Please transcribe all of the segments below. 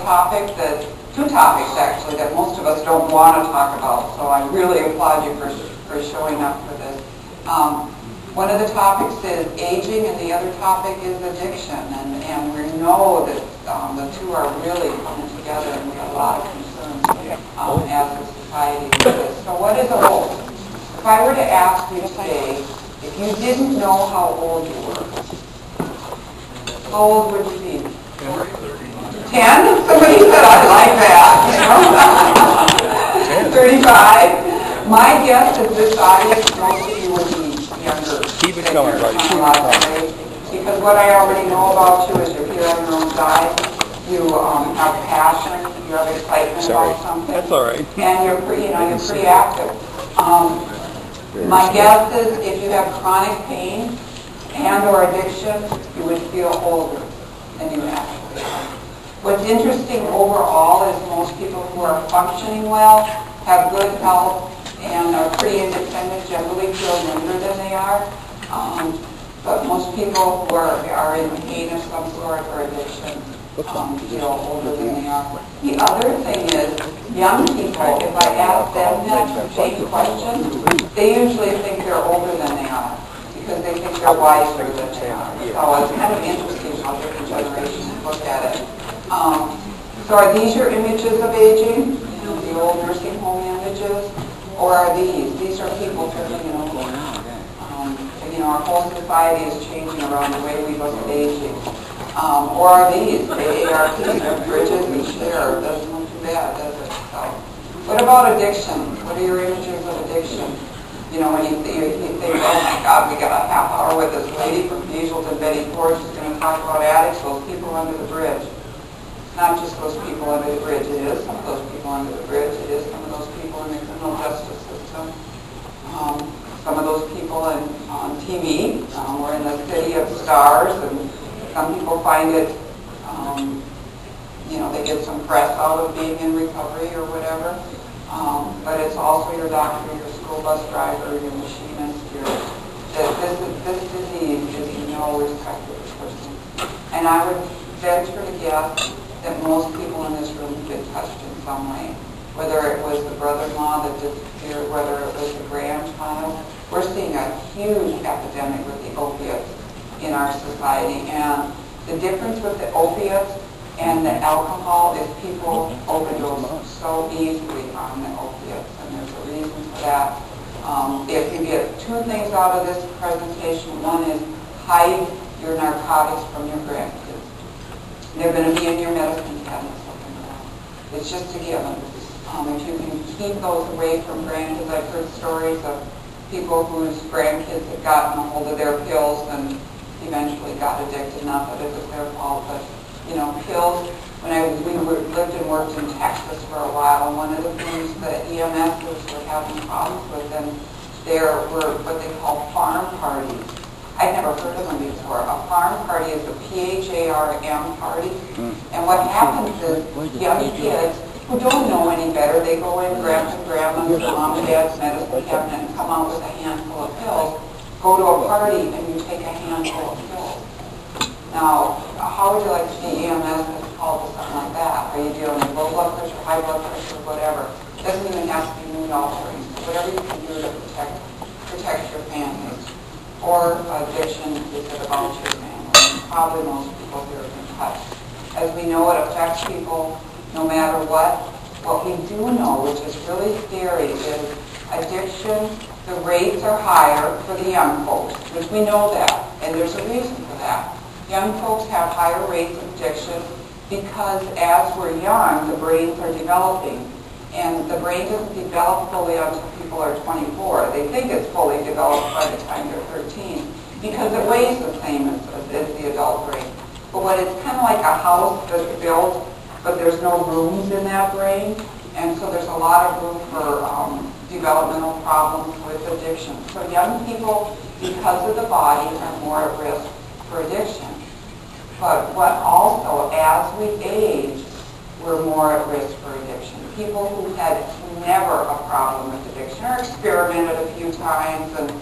topic two topics actually, that most of us don't want to talk about. So I really applaud you for showing up for this. One of the topics is aging, and the other topic is addiction. And we know that the two are really coming together, and we have a lot of concerns as a society with this. So what is old? If I were to ask you today, if you didn't know how old you were, how old would you be? 10? Somebody said, I like that. 35? My guess is this audience, most of you would be younger. Keep it going, buddy. Because what I already know about you is you're here on your own side. You have passion. You have excitement about something. That's all right. And you're pretty active. My guess is if you have chronic pain and or addiction, you would feel older than you actually are. What's interesting overall is most people who are functioning well, have good health, and are pretty independent generally feel younger than they are. But most people who are in pain of some sort or addiction feel older than they are. The other thing is, young people, if I ask them that same question, they usually think they're older than they are because they think they're wiser than they are. So it's kind of interesting how different generations look at it. So are these your images of aging? The old nursing home images? Or are these? These are people turning over. Our whole society is changing around the way we look at aging. Or are these? The ARPs, they're bridges and share. It doesn't look too bad, does it? So, what about addiction? What are your images of addiction? When you think, oh my God, we got a half hour with this lady from Hazelden, Betty Ford, she's going to talk about addicts, those people under the bridge. Not just those people under the bridge. It is some of those people under the bridge. It is some of those people in the criminal justice system. Some of those people on TV. We're in the city of stars, and some people find it, they get some press out of being in recovery or whatever. But it's also your doctor, your school bus driver, your machinist. This disease is no respect of person. And I would venture to guess that most people in this room have been touched in some way. Whether it was the brother-in-law that disappeared, whether it was the grandchild. We're seeing a huge epidemic with the opiates in our society. And the difference with the opiates and the alcohol is people overdose so easily on the opiates. And there's a reason for that. If you get two things out of this presentation, one is hide your narcotics from your grandkids. They're going to be in your medicine cabinets looking around. It's just a given. If you can keep those away from grandkids, I've heard stories of people whose grandkids had gotten a hold of their pills and eventually got addicted. Not that it was their fault, but pills. We lived and worked in Texas for a while, and one of the things that EMSs were having problems with, and there were what they call farm parties. I'd never heard of them before. A farm party is a PHARM party. And what happens is young kids who don't know any better, they go in, grab some grandma's, mom and dad's medicine cabinet, and come out with a handful of pills. Go to a party and you take a handful of pills. Now, how would you like to be EMS that's called to something like that? Are you dealing with low blood pressure, high blood pressure, whatever? It doesn't even have to be mood altering. So whatever you can do to protect your families. Or addiction, is it about your family? Probably most people here have been touched. As we know, it affects people no matter what. What we do know, which is really scary, is addiction, the rates are higher for the young folks, which we know that, and there's a reason for that. Young folks have higher rates of addiction because as we're young, the brains are developing. And the brain doesn't develop fully until people are 24. They think it's fully developed by the time they're 13 because it weighs the same as the adult brain. But it's kind of like a house that's built, but there's no rooms in that brain. And so there's a lot of room for developmental problems with addiction. So young people, because of the body, are more at risk for addiction. But what also, as we age, we're more at risk for addiction. People who had never a problem with addiction or experimented a few times and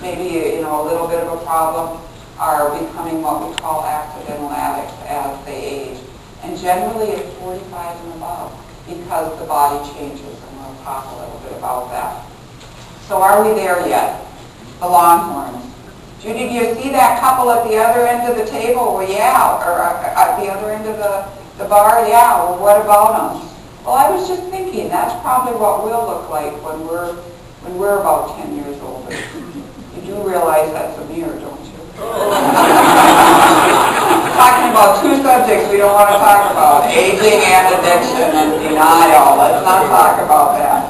maybe a little bit of a problem are becoming what we call accidental addicts as they age. And generally it's 45 and above because the body changes, and we'll talk a little bit about that. So are we there yet? The Longhorns. Judy, do you see that couple at the other end of the table? Well, yeah. Or at the other end of the bar? Yeah. Well, what about them? Well, I was just thinking that's probably what we'll look like when we're about 10 years older. You do realize that's a mirror, don't you? Talking about two subjects we don't want to talk about, aging and addiction and denial. Let's not talk about that.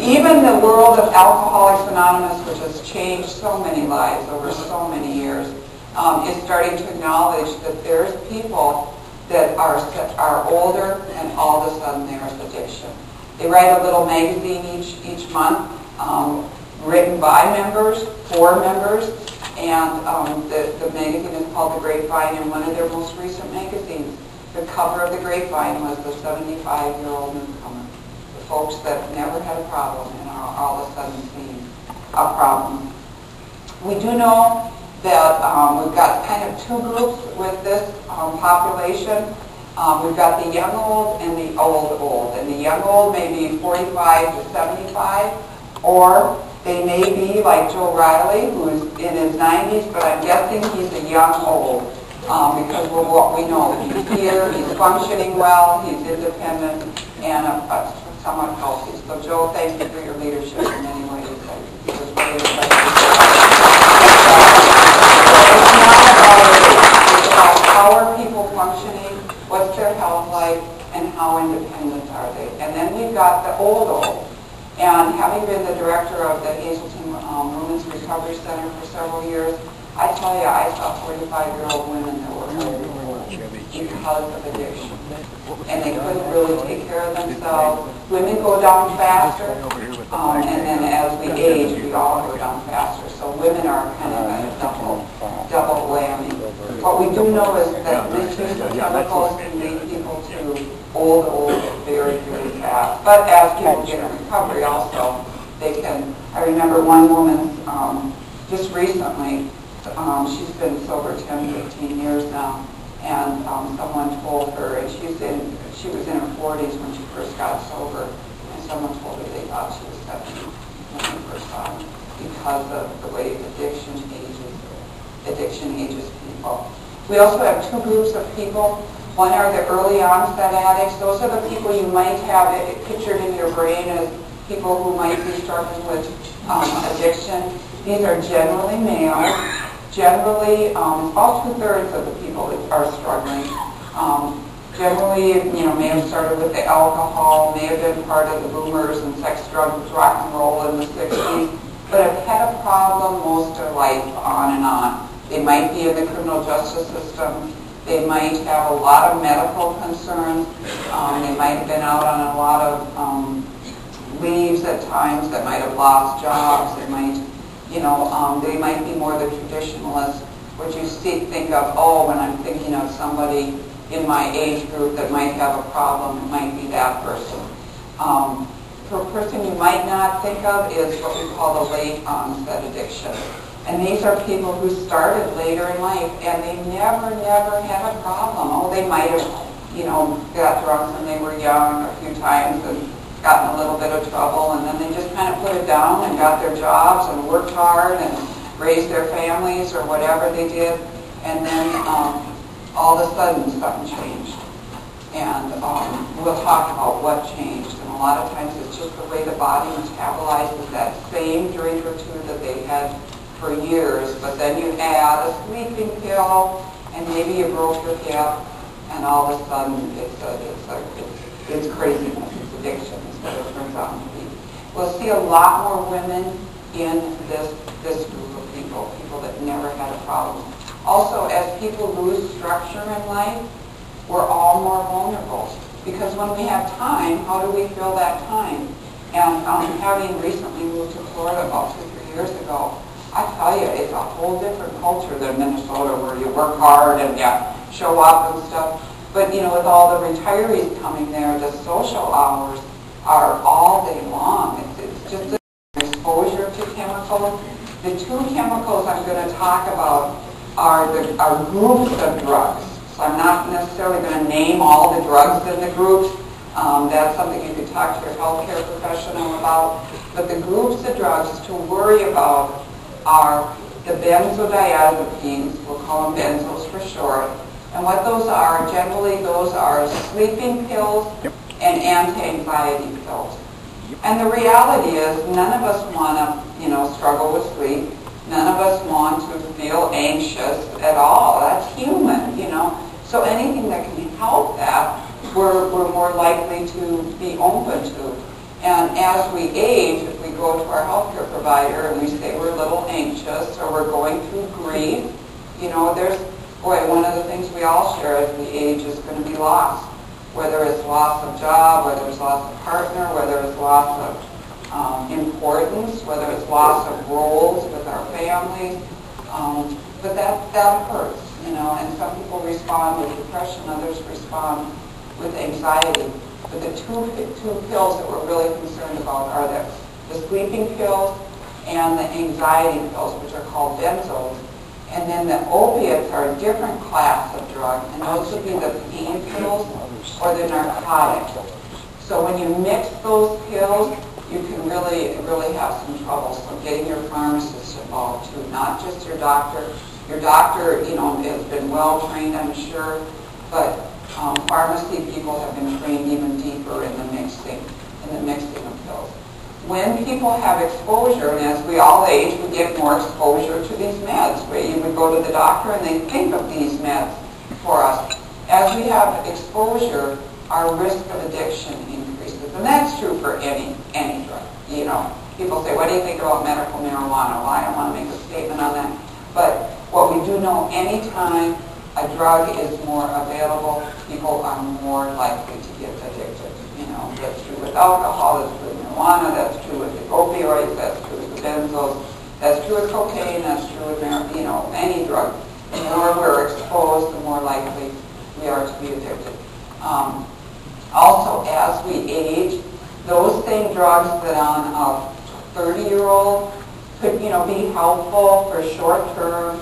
Even the world of Alcoholics Anonymous, which has changed so many lives over so many years, is starting to acknowledge that there's people that are older and all of a sudden there's addiction. They write a little magazine each month, written by members, for members, and the magazine is called The Grapevine, and one of their most recent magazines, the cover of The Grapevine was the 75-year-old newcomer. The folks that never had a problem and are all of a sudden seeing a problem. We do know that we've got kind of two groups with this population. We've got the young old and the old old. And the young old may be 45 to 75, or they may be like Joe Riley, who's in his 90s, but I'm guessing he's a young old because of what we know. He's here, he's functioning well, he's independent, and somewhat healthy. So Joe, thank you for your leadership in many ways. It was really exciting. It's about how are people functioning, what's their health like, and how independent are they. And then we've got the old. And having been the director of the Hazelden Women's Recovery Center for several years, I tell you, I saw 45-year-old women that were really old because of addiction. And they couldn't really take care of themselves. Women go down faster, and then as we age, we all go down faster. So women are kind of a double whammy. What we do know is that misuse of chemicals can lead people to old very, very fast. But as people get in recovery also, they can. I remember one woman just recently, she's been sober 10, 15 years now, and someone told her, and she was in her 40s when she first got sober, and someone told her they thought she was 70 when they first saw her because of the way addiction ages people. We also have two groups of people. One are the early onset addicts. Those are the people you might have pictured in your brain as people who might be struggling with addiction. These are generally male. Generally, about 2/3 of the people that are struggling. Generally, may have started with the alcohol, may have been part of the boomers and sex, drugs, rock and roll in the 60s, but have had a problem most of their life on and on. They might be in the criminal justice system. They might have a lot of medical concerns. They might have been out on a lot of leaves at times. That might have lost jobs. They might, they might be more the traditionalists, what you think of, when I'm thinking of somebody in my age group that might have a problem, it might be that person. For a person you might not think of is what we call the late onset addiction. And these are people who started later in life and they never had a problem. They might have, got drunk when they were young a few times and gotten a little bit of trouble, and then they just kind of put it down and got their jobs and worked hard and raised their families or whatever they did. And then all of a sudden something changed. And we'll talk about what changed. And a lot of times it's just the way the body metabolizes that same drink or two that they had for years, but then you add a sleeping pill, and maybe you broke your hip, and all of a sudden it's craziness, it's addiction, is what it turns out to be. We'll see a lot more women in this group of people that never had a problem. Also, as people lose structure in life, we're all more vulnerable, because when we have time, how do we fill that time? And having recently moved to Florida about 2-3 years ago, I tell you, it's a whole different culture than Minnesota, where you work hard and you show up and stuff. But, with all the retirees coming there, the social hours are all day long. It's just an exposure to chemicals. The two chemicals I'm going to talk about are groups of drugs. So I'm not necessarily going to name all the drugs in the groups. That's something you could talk to your healthcare professional about. But the groups of drugs to worry about are the benzodiazepines, we'll call them benzos for short. And what those are, generally those are sleeping pills and anti-anxiety pills. And the reality is none of us want to, struggle with sleep. None of us want to feel anxious at all. That's human, So anything that can help that, we're more likely to be open to. And as we age, if we go to our healthcare provider and we say we're a little anxious or we're going through grief, one of the things we all share as we age is going to be loss. Whether it's loss of job, whether it's loss of partner, whether it's loss of importance, whether it's loss of roles with our families. But that hurts, and some people respond with depression, others respond with anxiety. But the two pills that we're really concerned about are the sleeping pills and the anxiety pills, which are called benzos. And then the opiates are a different class of drug, and those would be the pain pills or the narcotics. So when you mix those pills, you can really have some trouble. So getting your pharmacist involved too, not just your doctor. Your doctor, has been well trained, I'm sure, but pharmacy people have been trained even deeper in the mixing of pills. When people have exposure, and as we all age, we get more exposure to these meds. You would go to the doctor and they think of these meds for us. As we have exposure, our risk of addiction increases. And that's true for any drug. People say, what do you think about medical marijuana? Well, I don't want to make a statement on that. But what we do know, anytime a drug is more available, people are more likely to get addicted. That's true with alcohol, that's true with marijuana, that's true with the opioids, that's true with the benzos, that's true with cocaine, that's true with any drug. The more we're exposed, the more likely we are to be addicted. Also, as we age, those same drugs that on a 30-year-old could, be helpful for short term,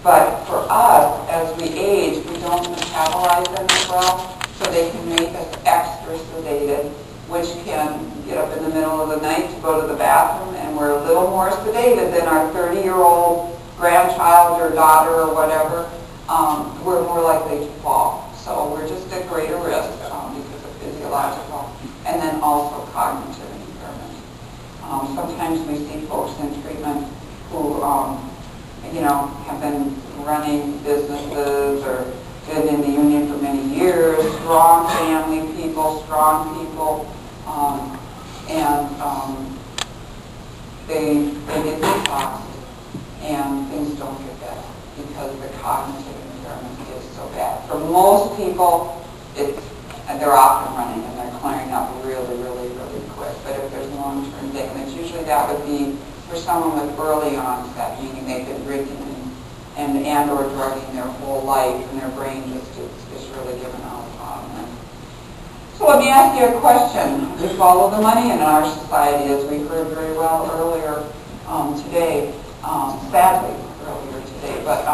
but for us, as we age, we don't metabolize them as well, so they can make us extra sedated, which can get up in the middle of the night to go to the bathroom, and we're a little more sedated than our 30-year-old grandchild or daughter or whatever. We're more likely to fall. So we're just at greater risk because of physiological, and then also cognitive impairment. Sometimes we see folks in treatment who, have been running businesses or been in the union for many years, strong family people, they get detoxed and things don't get better because the cognitive impairment is so bad. For most people, they're off and running and they're clearing up really, really, really quick. But if there's long-term thing, and it's usually that would be for someone with early onset, meaning they've been drinking and or drugging their whole life, and their brain just really given up on them. So let me ask you a question. We follow the money in our society, as we heard very well earlier today, sadly earlier today. But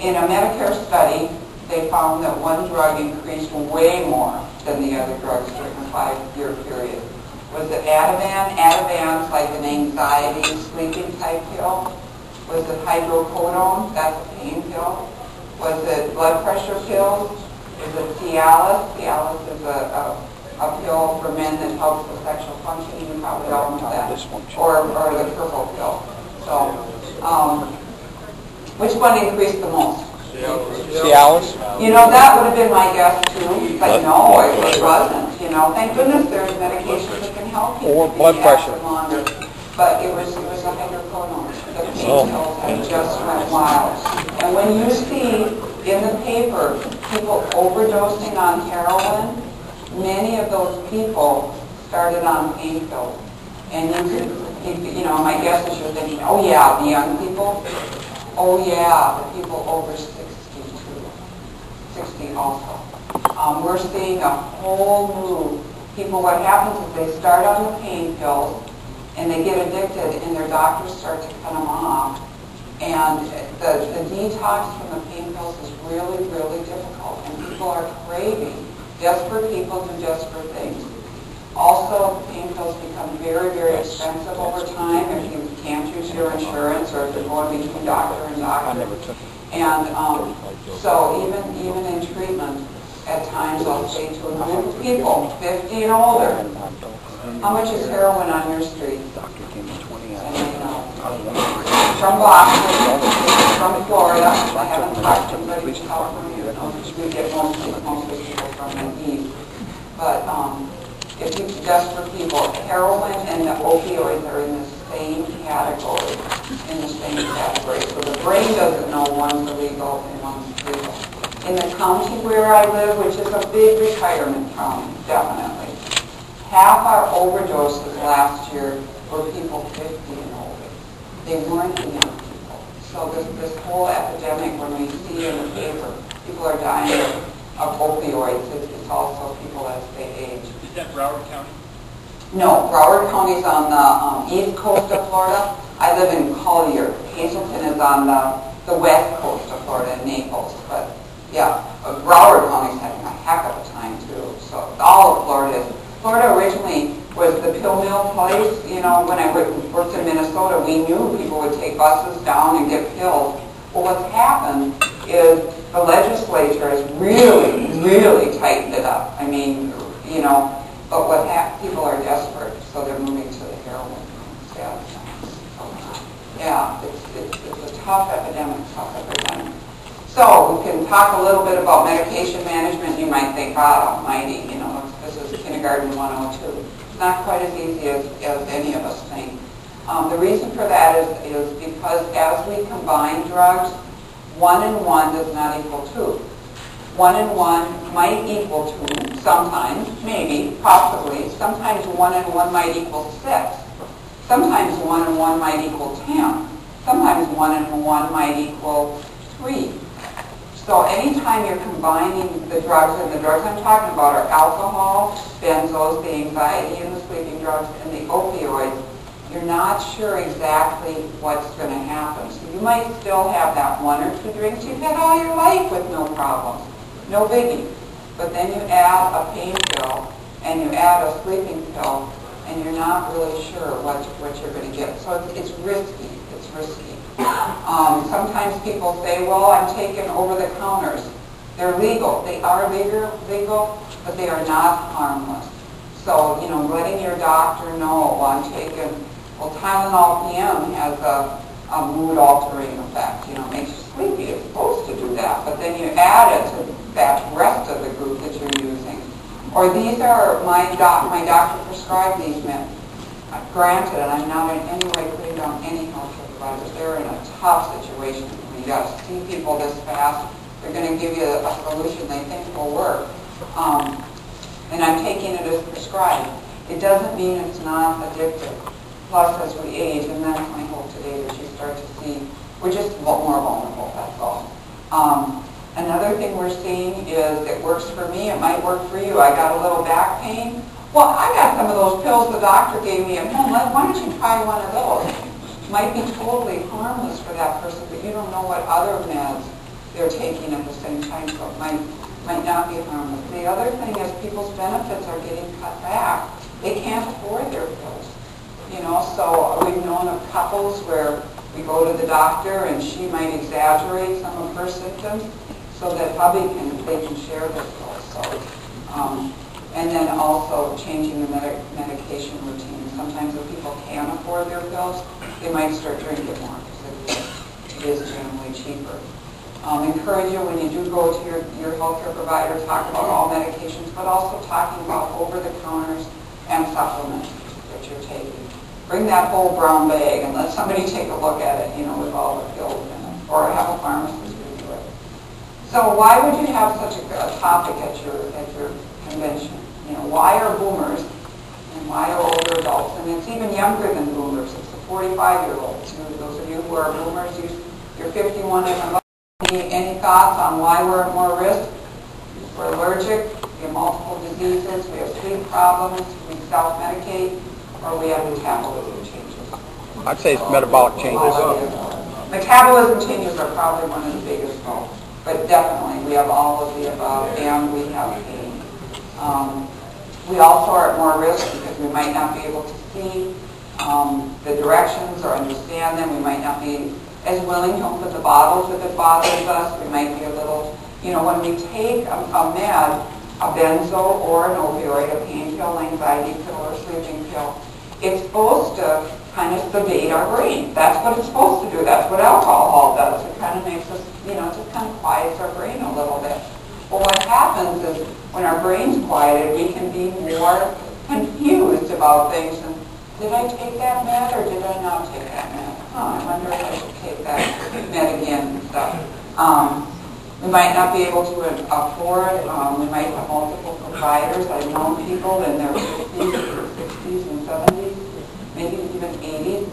in a Medicare study, they found that one drug increased way more than the other drugs during a 5-year period. Was it Ativan? Ativan's like an anxiety, sleeping type pill. Was it hydrocodone? That's a pain pill. Was it blood pressure pills? Is it Cialis? Cialis is a pill for men that helps with sexual functioning. You probably all know that. Or the purple pill. So, which one increased the most? Cialis? That would have been my guess too, but no, it wasn't. Thank goodness there's medications that can help you. Or blood pressure. Longer. But it was a hydrocodone. The pain pills had just went wild. And when you see in the paper people overdosing on heroin, many of those people started on pain pills. And my guess is you're thinking, oh yeah, the young people. Oh yeah, the people over 60 also. We're seeing a whole move. People, what happens is they start on the pain pills and they get addicted and their doctors start to cut them off. And the detox from the pain pills pills is really, really difficult, and people are craving. Desperate people do desperate things. Also, pain pills become very, very expensive over time if you can't use your insurance or if you're going between doctor and doctor. And so even in treatment, at times I'll say to a group of people, 50 and older, how much is heroin on your street? And they know. From Boston, from Florida, I haven't talked to anybody from California, we get mostly people from the east. But if you desperate people, heroin and the opioids are in the same category, So the brain doesn't know one's illegal and one's legal. In the county where I live, which is a big retirement county, definitely, half our overdoses last year were people 50 and older. They weren't the young people. So this whole epidemic, when we see in the paper, people are dying of opioids, it's also people as they age. Is that Broward County? No, Broward County's on the east coast of Florida. I live in Collier. Hazelden is on the west coast of Florida, in Naples. But yeah, Broward County's having a heck of a time too. So all of Florida is. Florida originally was the pill mill place. You know, when I worked in Minnesota, we knew people would take buses down and get pills. Well, what's happened is the legislature has really, really tightened it up. I mean, you know, but people are desperate, so they're moving to the heroin. Yeah, it's a tough epidemic, So we can talk a little bit about medication management. You might think, God almighty, you know, this is kindergarten 102. It's not quite as easy as any of us think. The reason for that is because as we combine drugs, 1 and 1 does not equal 2. 1 and 1 might equal 2 sometimes, maybe, possibly. Sometimes 1 and 1 might equal 6. Sometimes 1 and 1 might equal 10. Sometimes 1 and 1 might equal 3. So anytime you're combining the drugs, and the drugs I'm talking about are alcohol, benzos, the anxiety and the sleeping drugs, and the opioids, you're not sure exactly what's going to happen. So you might still have that 1 or 2 drinks you've had all your life with no problems. No biggie. But then you add a pain pill and you add a sleeping pill and you're not really sure what you're going to get. So it's risky. It's risky. Sometimes people say, well, I'm taking over-the-counters. They're legal. They are legal, but they are not harmless. So, you know, letting your doctor know, I'm taking, well, Tylenol PM has a mood-altering effect. You know, it makes you sleepy. It's supposed to do that. But then you add it to that rest of the group that you're using. Or these are, my doctor prescribed these meds. Granted, and I'm not in any way putting down any healthcare providers. They're in a tough situation. When you got to see people this fast, they're going to give you a solution they think will work. And I'm taking it as prescribed. It doesn't mean it's not addictive. Plus, as we age, and that's my hope today, that you start to see we're just more vulnerable, that's all. Another thing we're seeing is it works for me, it might work for you. I got a little back pain. Well, I got some of those pills the doctor gave me at home. Why don't you try one of those? Might be totally harmless for that person, but you don't know what other meds they're taking at the same time, so it might not be harmless. The other thing is people's benefits are getting cut back. They can't afford their pills. You know, so we've known of couples where we go to the doctor and she might exaggerate some of her symptoms so that they can share their pills. So, and then also changing the medication routine. Sometimes if people can't afford their pills, they might start drinking more because it is generally cheaper. Encourage you when you do go to your healthcare provider, talk about all medications, but also talking about over-the-counters and supplements that you're taking. Bring that whole brown bag and let somebody take a look at it, you know, with all the pills in it, or have a pharmacist review it. So why would you have such a topic at your convention? You know, why are boomers and why are older adults? And it's even younger than boomers. It's the 45-year-olds. Those of you who are boomers, you're 51 and above. Any thoughts on why we're at more risk? We're allergic, we have multiple diseases, we have sleep problems, we self-medicate, or we have metabolism changes. I'd say it's metabolic changes. Metabolism changes are probably one of the biggest But definitely, we have all of the above, and we have pain. We also are at more risk because we might not be able to see the directions or understand them. We might not be as willing to open the bottles if it bothers us. We might be a little, when we take a med, a benzo or an opioid, a pain pill, anxiety pill, or sleeping pill, it's supposed to kind of sedate our brain. That's what it's supposed to do. That's what alcohol does. It kind of makes us, just kind of quiets our brain a little bit. Well, what happens is when our brain's quieted, we can be more confused about things. And did I take that med or did I not take that med? I wonder if I should take that med again and stuff. We might not be able to afford, we might have multiple providers. I've known people in their 50s and 70s, maybe even 80s,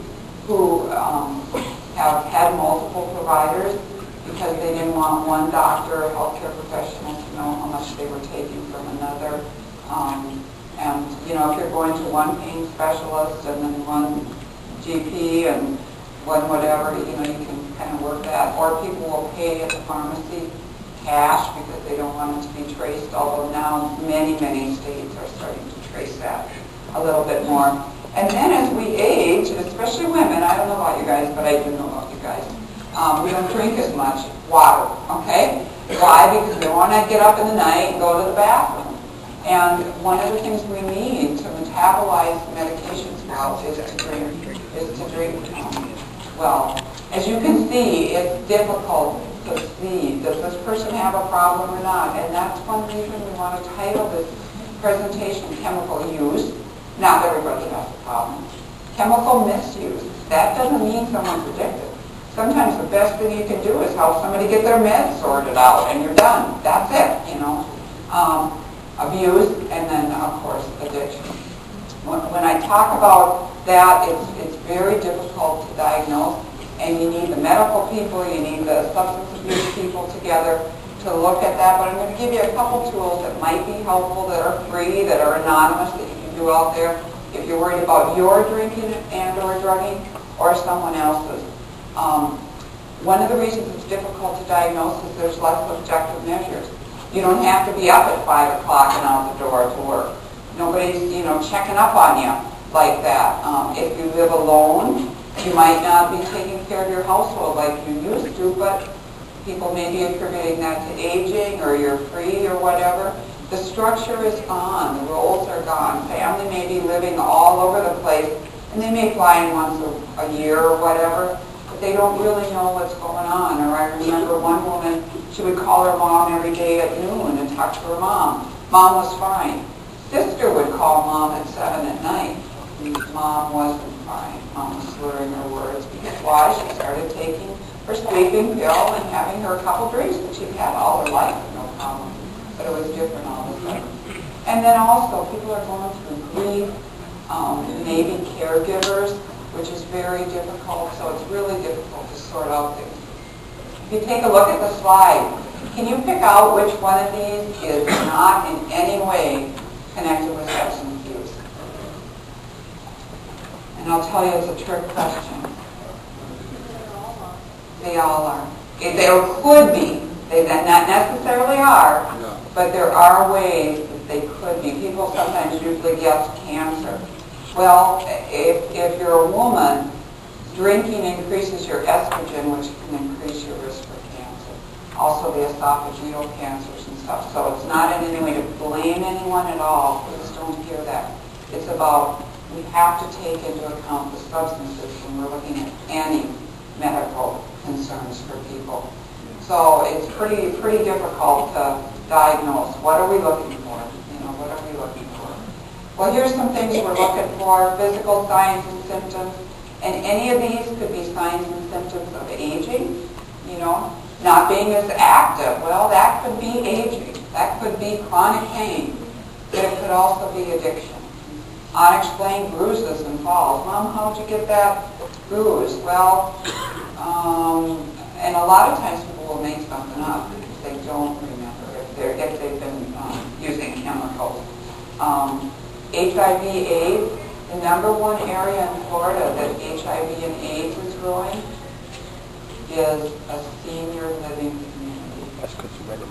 who have had multiple providers because they didn't want one doctor or healthcare professional to know how much they were taking from another. And, if you're going to one pain specialist and then one GP and one whatever, you can kind of work that. Or people will pay at the pharmacy cash because they don't want it to be traced, although now many, many states are starting to trace that a little bit more. And then as we age, especially women, I don't know about you guys, but I do know about you guys, we don't drink as much water, okay? Why? Because we don't want to get up in the night and go to the bathroom. And one of the things we need to metabolize medications well is to drink. Well, as you can see, it's difficult to see, does this person have a problem or not? And that's one reason we want to title this presentation Chemical Use. Not everybody has a problem. Chemical misuse. That doesn't mean someone's addicted. Sometimes the best thing you can do is help somebody get their meds sorted out and you're done. That's it, Abuse, and then, of course, addiction. When I talk about that, it's very difficult to diagnose, and you need the medical people, you need the substance abuse people together to look at that. But I'm going to give you a couple tools that might be helpful, that are free, that are anonymous, that you can do out there if you're worried about your drinking and or drugging or someone else's. One of the reasons it's difficult to diagnose is there's less objective measures. You don't have to be up at 5 o'clock and out the door to work. Nobody's, checking up on you like that. If you live alone, you might not be taking care of your household like you used to, but people may be attributing that to aging or you're free or whatever. The structure is gone. The roles are gone. Family may be living all over the place, and they may fly in once a year or whatever, but they don't really know what's going on. Or I remember one woman, she would call her mom every day at noon and talk to her mom. Mom was fine. Sister would call mom at 7 at night. Mom wasn't fine. Mom was slurring her words. Because why? She started taking her sleeping pill and having her couple drinks that she'd had all her life, no problem. But it was different all of a sudden. And then also, people are going through grief, maybe caregivers, which is very difficult. So it's really difficult to sort out things. If you take a look at the slide, can you pick out which one of these is not in any way connected with substance use? And I'll tell you it's a trick question. They all are. They could be. They not necessarily are, but there are ways that they could be. People sometimes usually guess cancer. Well, if you're a woman, drinking increases your estrogen, which can increase your risk for cancer. Also the esophageal cancers and stuff. So it's not in any way to blame anyone at all. Please don't hear that. It's about, we have to take into account the substances when we're looking at any medical concerns for people. So it's pretty difficult to diagnose. What are we looking for? What are we looking for? Well, here's some things we're looking for. Physical signs and symptoms. And any of these could be signs and symptoms of aging, not being as active. Well, that could be aging. That could be chronic pain. But it could also be addiction. Unexplained bruises and falls. Mom, how'd you get that bruise? Well, and a lot of times people will make something up because they don't remember if they've been using chemicals. HIV/AIDS. The number one area in Florida that HIV and AIDS is growing is a senior living community. That's because you read it.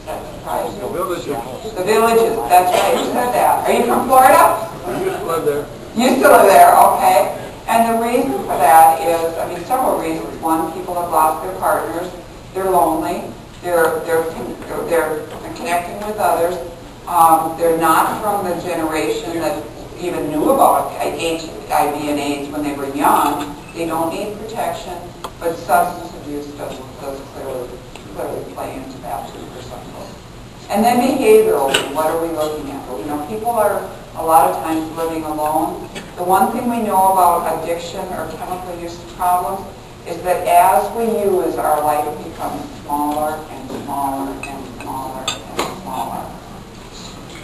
The Villages. The Villages, that's right, you said that. Are you from Florida? I used to live there. Used to live there, okay. And the reason for that is, I mean, several reasons. One, people have lost their partners. They're lonely. They're connecting with others. They're not from the generation that even knew about HIV and AIDS when they were young. They don't need protection, but substance abuse does clearly play into that too for some folks. And then behaviorally, what are we looking at? You know, people are a lot of times living alone. The one thing we know about addiction or chemical use problems is that as we use, our life becomes smaller and smaller and smaller and smaller.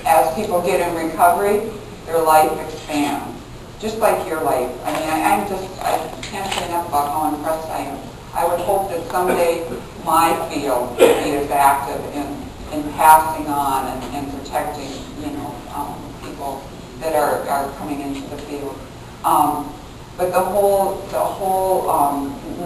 As people get in recovery, their life expands, just like your life. I mean, I can't say enough about how impressed I am. I would hope that someday my field would be as active in passing on and protecting, you know, people that are coming into the field. But the whole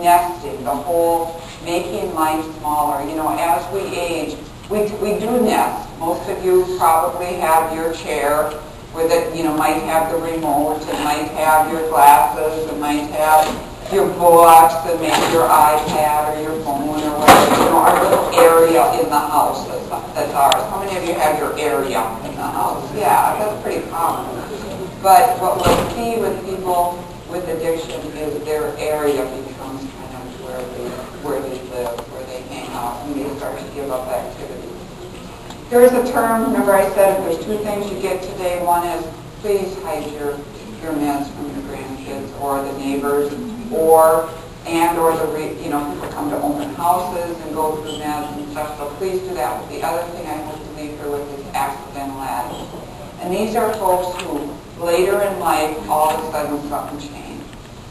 nesting, the whole making life smaller, you know, as we age, we do nest. Most of you probably have your chair with it, you know, might have the remote, it might have your glasses, it might have your books, and maybe your iPad or your phone or whatever, you know, our little area in the house that's ours. How many of you have your area in the house? Yeah, that's pretty common. But what we'll see with people with addiction is their area becomes kind of where they live, where they hang out, and they start to give up activity. There's a term, remember I said if there's two things you get today, one is please hide your meds from your grandkids or the neighbors, or you know, people come to open houses and go through meds and stuff, so please do that. But the other thing I hope to leave here with is accidental addicts. And these are folks who later in life all of a sudden something changed.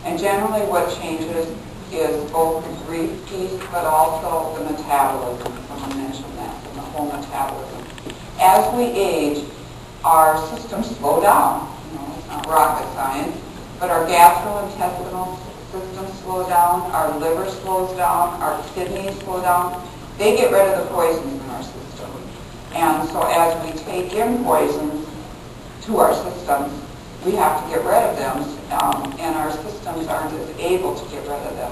And generally what changes is both the grief piece but also the metabolism. Someone mentioned that, the whole metabolism. As we age, our systems slow down. You know, it's not rocket science, but our gastrointestinal system slows down, our liver slows down, our kidneys slow down. They get rid of the poisons in our system. And so as we take in poisons to our systems, we have to get rid of them, and our systems aren't as able to get rid of them.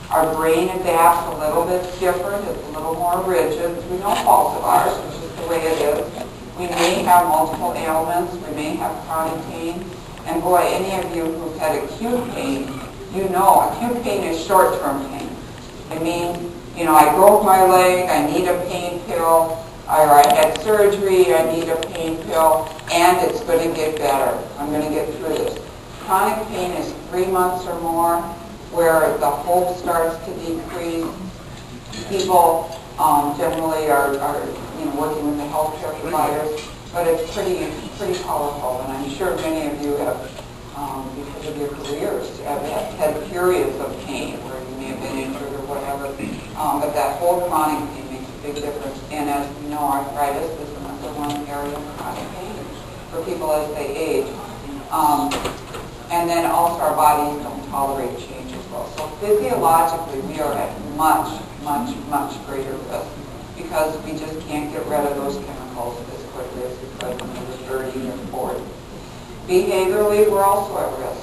Our brain adapts a little bit different, it's a little more rigid. We know faults of ours, which is the way it is. We may have multiple ailments, we may have chronic pain, and boy, any of you who've had acute pain, you know acute pain is short-term pain. It means, you know, I broke my leg, I need a pain pill, or I had surgery, I need a pain pill, and it's going to get better. I'm going to get through this. Chronic pain is 3 months or more, where the hope starts to decrease. People generally are you know, working with the healthcare providers, but it's pretty powerful. And I'm sure many of you have, because of your careers, have had periods of pain where you may have been injured or whatever. But that whole chronic pain makes a big difference. And as we know, arthritis is the number one area of chronic pain for people as they age. And then also our bodies don't tolerate change as well. So physiologically, we are at much, much, much greater risk because we just can't get rid of those chemicals as quickly as we could when we were 30 or 40. Behaviorally, we're also at risk.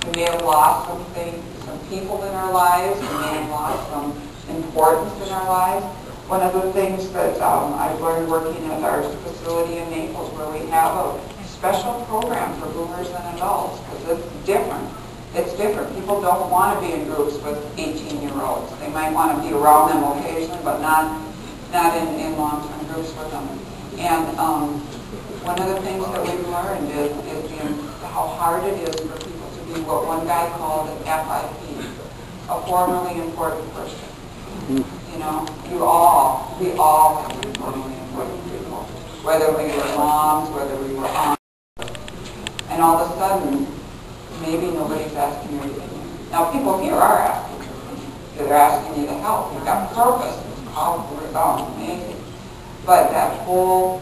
We may have lost some people in our lives. We may have lost some importance in our lives. One of the things that I've learned working at our facility in Naples, where we have a special program for boomers and adults, because it's different. It's different. People don't want to be in groups with 18-year-olds. They might want to be around them occasionally, but not in long-term groups with them. And one of the things that we've learned is how hard it is for people to be what one guy called an FIP, a formerly important person. You know, we all have been formerly important people, whether we were moms, whether we were aunts. And all of a sudden, maybe nobody's asking your opinion. Now, people here are asking your opinion. They're asking you to help. You've got purpose. It's powerful. Amazing. But that whole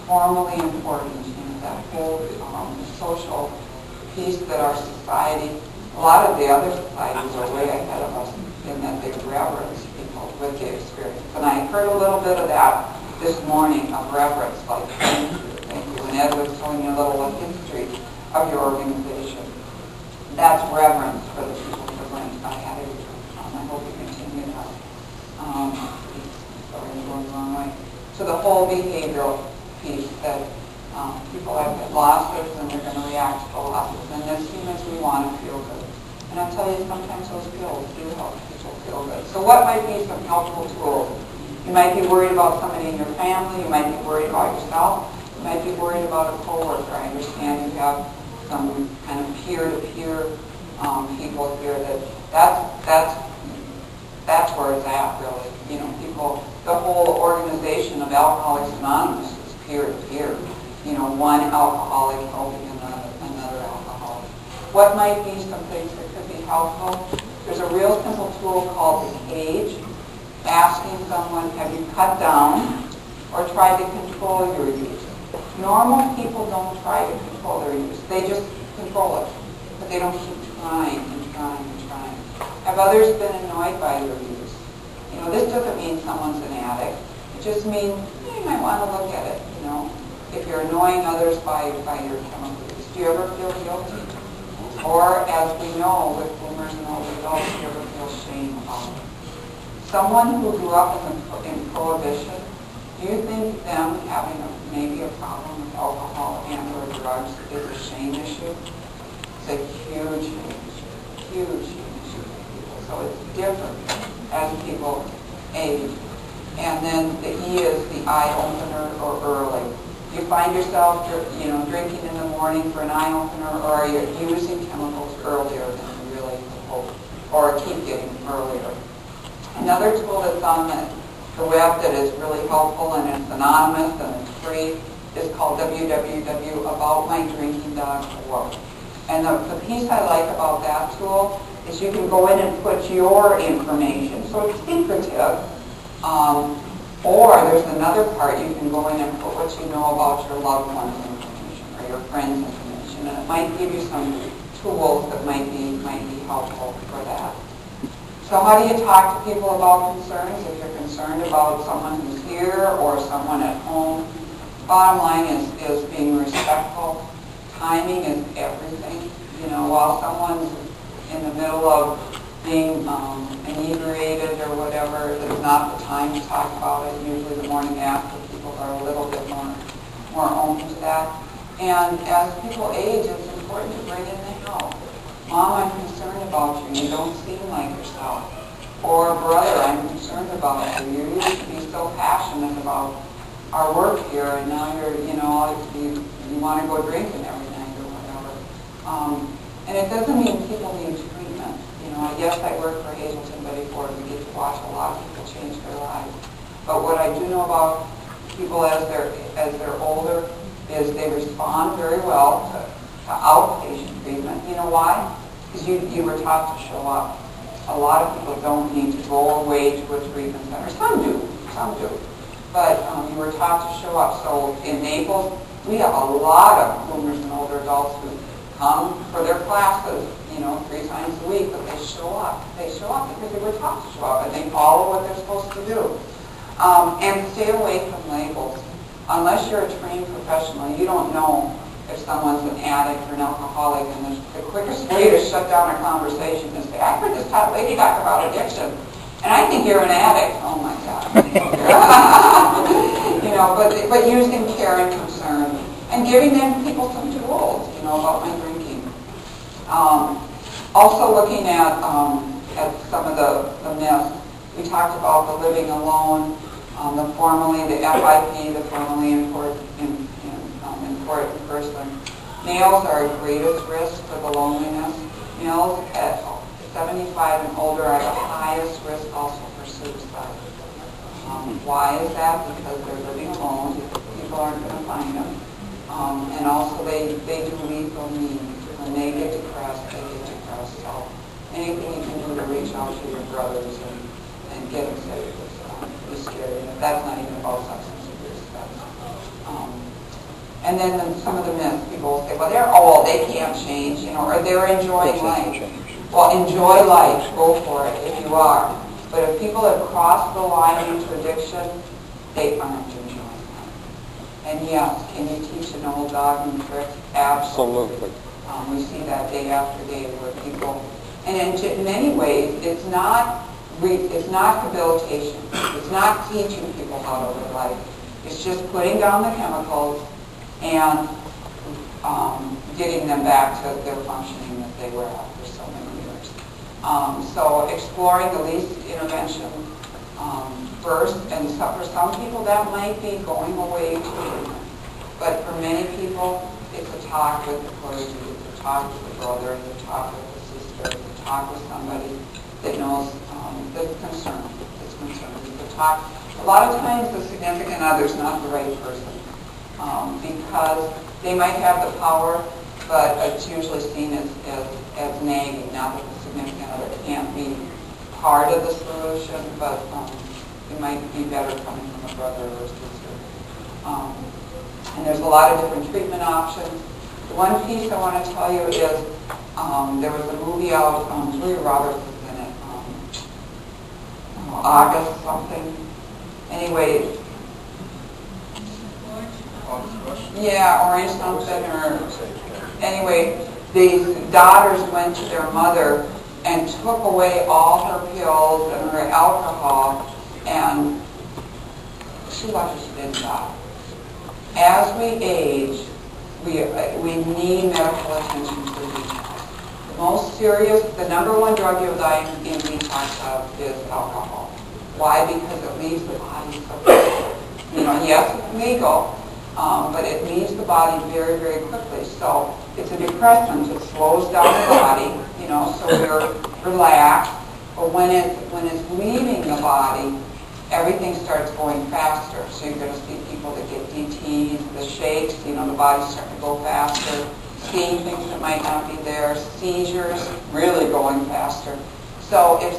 formally important, that whole social piece that our society, a lot of the other societies are way ahead of us in that they reverence people with the experience. And I heard a little bit of that this morning of reverence, like thank you, thank you. And Ed was telling you a little history of your organization. That's reverence for the people who went ahead of you. I hope you continue that. Sorry, I'm going the wrong way. So the whole behavioral piece that people have losses and they're going to react to losses. And as humans, we want to feel good. And I'll tell you, sometimes those pills do help people feel good. So what might be some helpful tools? You might be worried about somebody in your family. You might be worried about yourself. You might be worried about a coworker. I understand you have some kind of peer-to-peer people here. That's where it's at, really. You know, people. The whole organization of Alcoholics Anonymous is peer-to-peer. You know, one alcoholic helping another alcoholic. What might be some things that could be helpful? There's a real simple tool called the cage. Asking someone, have you cut down or tried to control your use? Normal people don't try to control their use. They just control it. But they don't keep trying and trying and trying. Have others been annoyed by your use? You know, this doesn't mean someone's an addict. It just means you might want to look at it, you know. If you're annoying others by your chemical use, do you ever feel guilty? Or, as we know with boomers and older adults, do you ever feel shame about it? Someone who grew up in Prohibition, do you think them having maybe a problem with alcohol and or drugs is a shame issue? It's a huge shame issue. Huge shame issue for people. So it's different as people age. And then the E is the eye opener or early. You find yourself, drinking in the morning for an eye opener, or are you using chemicals earlier than you really hope, or keep getting earlier. Another tool that's on the web that is really helpful and it's anonymous and it's free is called www.aboutmydrinking.org. And the piece I like about that tool is you can go in and put your information, so it's secretive. Or there's another part, you can go in and put what you know about your loved one's information or your friend's information, and it might give you some tools that might be helpful for that. So how do you talk to people about concerns? If you're concerned about someone who's here or someone at home, bottom line is being respectful. Timing is everything. You know, while someone's in the middle of being inebriated or whatever, there's not the time to talk about it. Usually the morning after, people are a little bit more open to that. And as people age, it's important to bring in the help. Mom, I'm concerned about you. You don't seem like yourself. Or brother, I'm concerned about you. You used to be so passionate about our work here, and now you want to go drinking every night or whatever. And it doesn't mean people need treatment. You know, yes, I work for Hazelden, but before we get to watch a lot of people change their lives. But what I do know about people as they're older is they respond very well to outpatient treatment. You know why? Because you were taught to show up. A lot of people don't need to go away to a treatment center. Some do. But you were taught to show up. So in Naples, we have a lot of boomers and older adults who come for their classes, 3 times a week, but they show up. They show up because they were taught to show up, and they follow what they're supposed to do. And stay away from labels. Unless you're a trained professional, you don't know if someone's an addict or an alcoholic, and the quickest way to shut down a conversation is say, I heard this lady talk about addiction, and I think you're an addict. Oh my God. But using care and concern, and giving them people some tools, about my drinking. Also looking at some of the myths. We talked about the living alone, the FIP, the formally important person. Males are at greatest risk for the loneliness. Males at 75 and older are the highest risk also for suicide. Why is that? Because they're living alone. People aren't going to find them. And also they do lethal means. When they get depressed, they get depressed. So anything you can do to reach out to your brothers and get them safe is scary. And that's not even about substance abuse. And then some of the myths, people will say, well, they're old, they can't change, or they're enjoying life. Well, enjoy life, go for it if you are. But if people have crossed the line into addiction, they aren't enjoying it. And yes, can you teach an old dog new tricks? Absolutely. We see that day after day where people, and in many ways, it's not rehabilitation. It's not teaching people how to live life. It's just putting down the chemicals and getting them back to their functioning that they were at for so many years. So exploring the least intervention first, and for some people that might be going away to treatment. But for many people, it's a talk with the clergy, it's a talk with the brother, it's a talk with the sister, it's a talk with somebody that knows that's concerned. It's a talk. A lot of times the significant other is not the right person because they might have the power, but it's usually seen as nagging. Not that the significant other can't be part of the solution, but it might be better coming from a brother or a sister. And there's a lot of different treatment options. One piece I want to tell you is there was a movie out, Julia Roberts was in it, August something. Anyway, yeah, Orange something, or anyway, these daughters went to their mother and took away all her pills and her alcohol, and she lucky she didn't die. As we age, we need medical attention for detox. The most serious, the number one drug you'll die in detox of is alcohol. Why? Because it leaves the body so quickly. Yes, it's legal, but it leaves the body very, very quickly. So it's a depressant. It slows down the body, so you're relaxed. But when it's leaving the body, everything starts going faster. So you're going to see people that get DTs, the shakes, the body's starting to go faster, seeing things that might not be there, seizures, really going faster. So if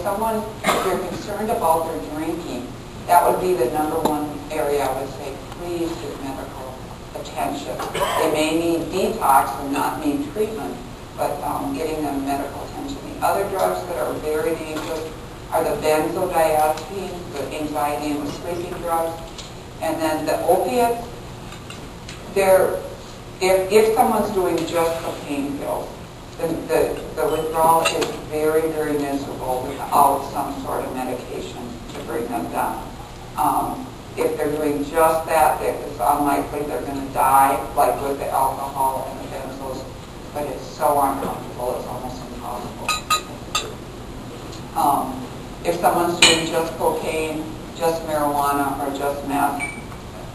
you're concerned about their drinking, that would be the number one area I would say, please get medical attention. They may need detox and not need treatment, but getting them medical attention. The other drugs that are very dangerous are the benzodiazepines, the anxiety and the sleeping drugs, and then the opiates. If someone's doing just the pain pills, then the withdrawal is very, very miserable without some sort of medication to bring them down. If they're doing just that, it's unlikely they're going to die, like with the alcohol and the benzos, but it's so uncomfortable, it's almost impossible. If someone's doing just cocaine, just marijuana, or just meth,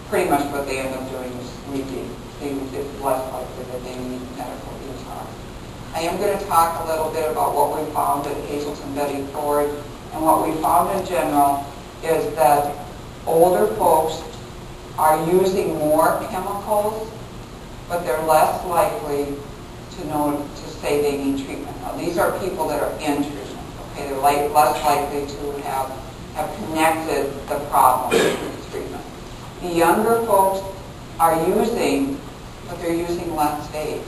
pretty much what they end up doing is sleeping. It's less likely that they need medical detox. I am going to talk a little bit about what we found at Hazelden Betty Ford, and what we found in general is that older folks are using more chemicals, but they're less likely to say they need treatment. Now, these are people that are in treatment. Okay, they're less likely to have connected the problem with treatment. The younger folks are using, but they're using less stage.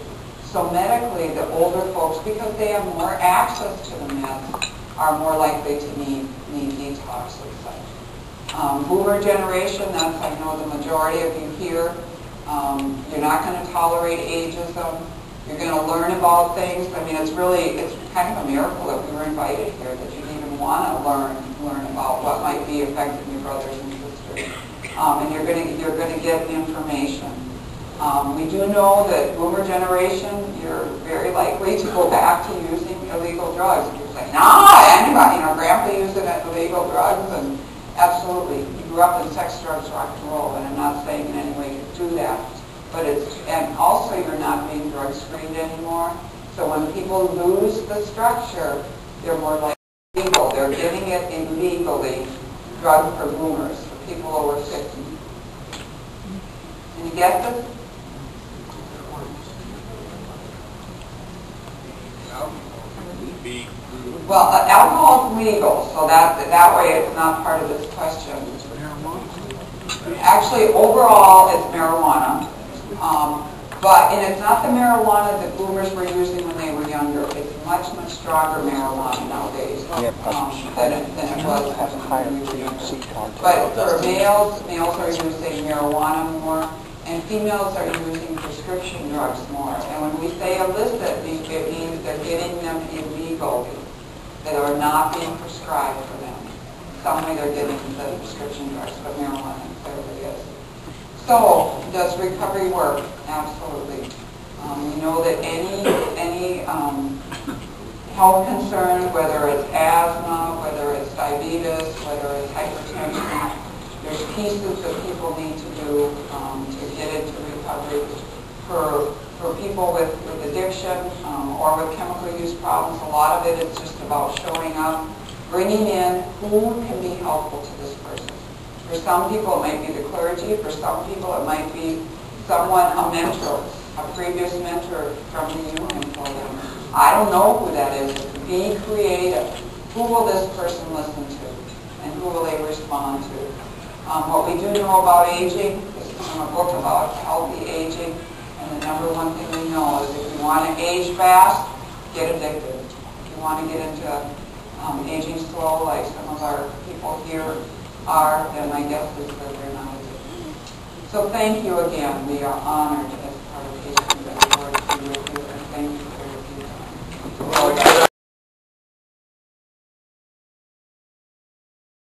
So medically, the older folks, because they have more access to the meds, are more likely to need detox and such. Boomer generation, that's, I know, the majority of you here. You're not going to tolerate ageism. You're going to learn about things. I mean, it's kind of a miracle that we were invited here, that you even want to learn about what might be affecting your brothers and sisters. And you're going to get information. We do know that boomer generation, you're very likely to go back to using illegal drugs. You're saying, anybody, grandpa using illegal drugs, and absolutely, you grew up in sex, drugs, rock and roll, and I'm not saying in any way to do that. But and also you're not being drug screened anymore. So when people lose the structure, they're more likely legal. They're getting it illegally, drug for boomers, for people over 50. Can you get this? Well, alcohol is legal, so that way it's not part of this question. Actually, overall, it's marijuana. And it's not the marijuana that boomers were using when they were younger. It's much, much stronger marijuana nowadays than it was higher when we were younger. THC content. But for males are using marijuana more, and females are using prescription drugs more. And when we say illicit, it means they're getting them illegally, that are not being prescribed for them. Some way they're getting the prescription drugs, but marijuana clearly is. So, does recovery work? Absolutely. We know that any health concern, whether it's asthma, whether it's diabetes, whether it's hypertension, there's pieces that people need to do to get into recovery. For people with addiction or with chemical use problems, a lot of it is just about showing up, bringing in who can be helpful to this person. For some people, it might be the clergy. For some people, it might be someone, a mentor, a previous mentor from the union for them. I don't know who that is. Be creative. Who will this person listen to? And who will they respond to? What we do know about aging is from a book about healthy aging. And the number one thing we know is if you want to age fast, get addicted. If you want to get into aging slow, like some of our people here are, then my guess is that they're not addicted. So thank you again. We are honored